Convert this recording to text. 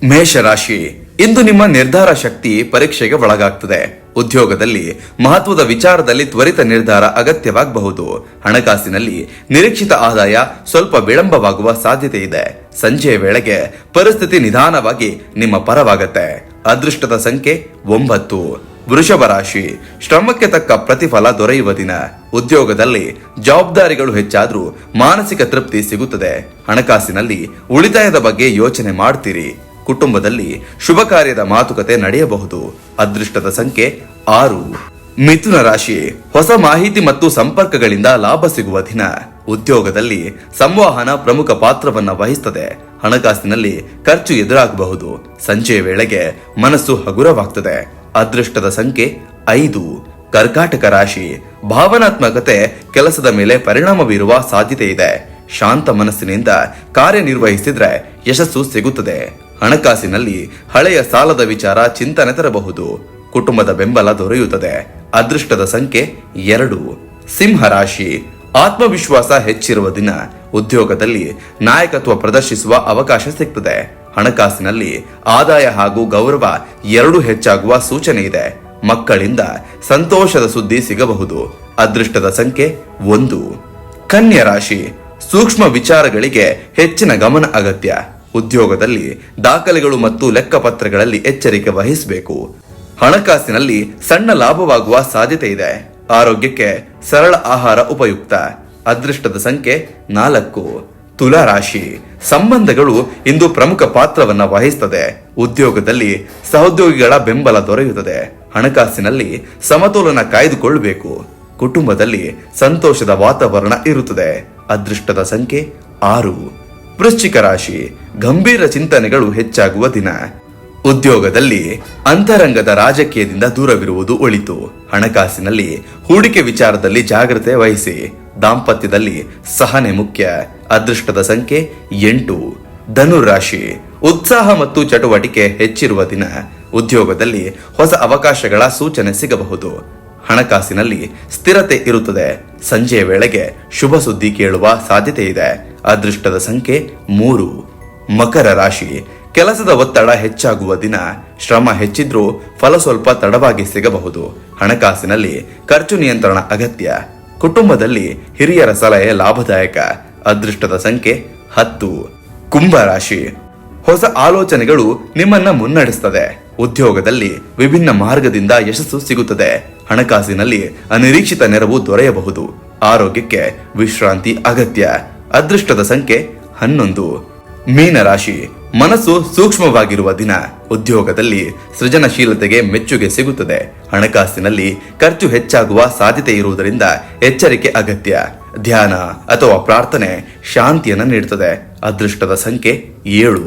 ಮೇಷರಾಶಿ, ಇಂದು ನಿಮ್ಮ ನಿರ್ಧಾರ ಶಕ್ತಿ ಪರೀಕ್ಷೆಗೆ ಒಳಗಾಗ್ತದೆ. ಉದ್ಯೋಗದಲ್ಲಿ ಮಹತ್ವದ ವಿಚಾರದಲ್ಲಿ ತ್ವರಿತ ನಿರ್ಧಾರ ಅಗತ್ಯವಾಗಬಹುದು. ಹಣಕಾಸಿನಲ್ಲಿ ನಿರೀಕ್ಷಿತ ಆದಾಯ ಸ್ವಲ್ಪ ವಿಳಂಬವಾಗುವ ಸಾಧ್ಯತೆ ಇದೆ. ಸಂಜೆಯ ವೇಳೆಗೆ ಪರಿಸ್ಥಿತಿ ನಿಧಾನವಾಗಿ ನಿಮ್ಮ ಪರವಾಗತ್ತೆ. ಅದೃಷ್ಟದ ಸಂಖ್ಯೆ 9. ವೃಷಭ ರಾಶಿ, ಶ್ರಮಕ್ಕೆ ತಕ್ಕ ಪ್ರತಿಫಲ ದೊರೆಯುವ ದಿನ. ಉದ್ಯೋಗದಲ್ಲಿ ಜವಾಬ್ದಾರಿಗಳು ಹೆಚ್ಚಾದ್ರೂ ಮಾನಸಿಕ ತೃಪ್ತಿ ಸಿಗುತ್ತದೆ. ಹಣಕಾಸಿನಲ್ಲಿ ಉಳಿತಾಯದ ಬಗ್ಗೆ ಯೋಚನೆ ಮಾಡ್ತೀರಿ. ಕುಟುಂಬದಲ್ಲಿ ಶುಭ ಕಾರ್ಯದ ಮಾತುಕತೆ ನಡೆಯಬಹುದು. ಅದೃಷ್ಟದ ಸಂಖ್ಯೆ 6. ಮಿಥುನ ರಾಶಿ, ಹೊಸ ಮಾಹಿತಿ ಮತ್ತು ಸಂಪರ್ಕಗಳಿಂದ ಲಾಭ ಸಿಗುವ ದಿನ. ಉದ್ಯೋಗದಲ್ಲಿ ಸಂವಹನ ಪ್ರಮುಖ ಪಾತ್ರವನ್ನ ವಹಿಸುತ್ತದೆ. ಹಣಕಾಸಿನಲ್ಲಿ ಖರ್ಚು ಎದುರಾಗಬಹುದು. ಸಂಜೆಯ ವೇಳೆಗೆ ಮನಸ್ಸು ಹಗುರವಾಗ್ತದೆ. ಅದೃಷ್ಟದ ಸಂಖ್ಯೆ 5. ಕರ್ಕಾಟಕ ರಾಶಿ, ಭಾವನಾತ್ಮಕತೆ ಕೆಲಸದ ಮೇಲೆ ಪರಿಣಾಮ ಬೀರುವ ಸಾಧ್ಯತೆ ಇದೆ. ಶಾಂತ ಮನಸ್ಸಿನಿಂದ ಕಾರ್ಯನಿರ್ವಹಿಸಿದ್ರೆ ಯಶಸ್ಸು ಸಿಗುತ್ತದೆ. ಹಣಕಾಸಿನಲ್ಲಿ ಹಳೆಯ ಸಾಲದ ವಿಚಾರ ಚಿಂತನೆ ತರಬಹುದು. ಕುಟುಂಬದ ಬೆಂಬಲ ದೊರೆಯುತ್ತದೆ. ಅದೃಷ್ಟದ ಸಂಖ್ಯೆ 2. ಸಿಂಹ ರಾಶಿ, ಆತ್ಮವಿಶ್ವಾಸ ಹೆಚ್ಚಿರುವ ದಿನ. ಉದ್ಯೋಗದಲ್ಲಿ ನಾಯಕತ್ವ ಪ್ರದರ್ಶಿಸುವ ಅವಕಾಶ ಸಿಗ್ತದೆ. ಹಣಕಾಸಿನಲ್ಲಿ ಆದಾಯ ಹಾಗೂ ಗೌರವ ಎರಡೂ ಹೆಚ್ಚಾಗುವ ಸೂಚನೆ ಇದೆ. ಮಕ್ಕಳಿಂದ ಸಂತೋಷದ ಸುದ್ದಿ ಸಿಗಬಹುದು. ಅದೃಷ್ಟದ ಸಂಖ್ಯೆ 1. ಕನ್ಯಾ ರಾಶಿ, ಸೂಕ್ಷ್ಮ ವಿಚಾರಗಳಿಗೆ ಹೆಚ್ಚಿನ ಗಮನ ಅಗತ್ಯ. ಉದ್ಯೋಗದಲ್ಲಿ ದಾಖಲೆಗಳು ಮತ್ತು ಲೆಕ್ಕಪತ್ರಗಳಲ್ಲಿ ಎಚ್ಚರಿಕೆ ವಹಿಸಬೇಕು. ಹಣಕಾಸಿನಲ್ಲಿ ಸಣ್ಣ ಲಾಭವಾಗುವ ಸಾಧ್ಯತೆ ಇದೆ. ಆರೋಗ್ಯಕ್ಕೆ ಸರಳ ಆಹಾರ ಉಪಯುಕ್ತ. ಅದೃಷ್ಟದ ಸಂಖ್ಯೆ 4. ತುಲಾ ರಾಶಿ, ಸಂಬಂಧಗಳು ಇಂದು ಪ್ರಮುಖ ಪಾತ್ರವನ್ನ ವಹಿಸುತ್ತದೆ. ಉದ್ಯೋಗದಲ್ಲಿ ಸಹೋದ್ಯೋಗಿಗಳ ಬೆಂಬಲ ದೊರೆಯುತ್ತದೆ. ಹಣಕಾಸಿನಲ್ಲಿ ಸಮತೋಲನ ಕಾಯ್ದುಕೊಳ್ಳಬೇಕು. ಕುಟುಂಬದಲ್ಲಿ ಸಂತೋಷದ ವಾತಾವರಣ ಇರುತ್ತದೆ. ಅದೃಷ್ಟದ ಸಂಖ್ಯೆ 6. ವೃಶ್ಚಿಕ ರಾಶಿ, ಗಂಭೀರ ಚಿಂತನೆಗಳು ಹೆಚ್ಚಾಗುವ ದಿನ. ಉದ್ಯೋಗದಲ್ಲಿ ಅಂತರಂಗದ ರಾಜಕೀಯದಿಂದ ದೂರವಿರುವುದು ಒಳಿತು. ಹಣಕಾಸಿನಲ್ಲಿ ಹೂಡಿಕೆ ವಿಚಾರದಲ್ಲಿ ಜಾಗ್ರತೆ ವಹಿಸಿ. ದಾಂಪತ್ಯದಲ್ಲಿ ಸಹನೆ ಮುಖ್ಯ. ಅದೃಷ್ಟದ ಸಂಖ್ಯೆ 8. ಧನುರಾಶಿ, ಉತ್ಸಾಹ ಮತ್ತು ಚಟುವಟಿಕೆ ಹೆಚ್ಚಿರುವ ದಿನ. ಉದ್ಯೋಗದಲ್ಲಿ ಹೊಸ ಅವಕಾಶಗಳ ಸೂಚನೆ ಸಿಗಬಹುದು. ಹಣಕಾಸಿನಲ್ಲಿ ಸ್ಥಿರತೆ ಇರುತ್ತದೆ. ಸಂಜೆಯ ವೇಳೆಗೆ ಶುಭ ಸುದ್ದಿ ಕೇಳುವ ಸಾಧ್ಯತೆ ಇದೆ. ಅದೃಷ್ಟದ ಸಂಖ್ಯೆ 3. ಮಕರ ರಾಶಿ, ಕೆಲಸದ ಒತ್ತಡ ಹೆಚ್ಚಾಗುವ ದಿನ. ಶ್ರಮ ಹೆಚ್ಚಿದ್ರೂ ಫಲ ಸ್ವಲ್ಪ ತಡವಾಗಿ ಸಿಗಬಹುದು. ಹಣಕಾಸಿನಲ್ಲಿ ಖರ್ಚು ನಿಯಂತ್ರಣ ಅಗತ್ಯ. ಕುಟುಂಬದಲ್ಲಿ ಹಿರಿಯರ ಸಲಹೆ ಲಾಭದಾಯಕ. ಅದೃಷ್ಟದ ಸಂಖ್ಯೆ 10. ಕುಂಭರಾಶಿ, ಹೊಸ ಆಲೋಚನೆಗಳು ನಿಮ್ಮನ್ನ ಮುನ್ನಡೆಸುತ್ತದೆ. ಉದ್ಯೋಗದಲ್ಲಿ ವಿಭಿನ್ನ ಮಾರ್ಗದಿಂದ ಯಶಸ್ಸು ಸಿಗುತ್ತದೆ. ಹಣಕಾಸಿನಲ್ಲಿ ಅನಿರೀಕ್ಷಿತ ನೆರವು ದೊರೆಯಬಹುದು. ಆರೋಗ್ಯಕ್ಕೆ ವಿಶ್ರಾಂತಿ ಅಗತ್ಯ. ಅದೃಷ್ಟದ ಸಂಖ್ಯೆ 11. ಮೀನರಾಶಿ, ಮನಸ್ಸು ಸೂಕ್ಷ್ಮವಾಗಿರುವ ದಿನ. ಉದ್ಯೋಗದಲ್ಲಿ ಸೃಜನಶೀಲತೆಗೆ ಮೆಚ್ಚುಗೆ ಸಿಗುತ್ತದೆ. ಹಣಕಾಸಿನಲ್ಲಿ ಖರ್ಚು ಹೆಚ್ಚಾಗುವ ಸಾಧ್ಯತೆ ಇರುವುದರಿಂದ ಎಚ್ಚರಿಕೆ ಅಗತ್ಯ. ಧ್ಯಾನ ಅಥವಾ ಪ್ರಾರ್ಥನೆ ಶಾಂತಿಯನ್ನು ನೀಡುತ್ತದೆ. ಅದೃಷ್ಟದ ಸಂಖ್ಯೆ 7.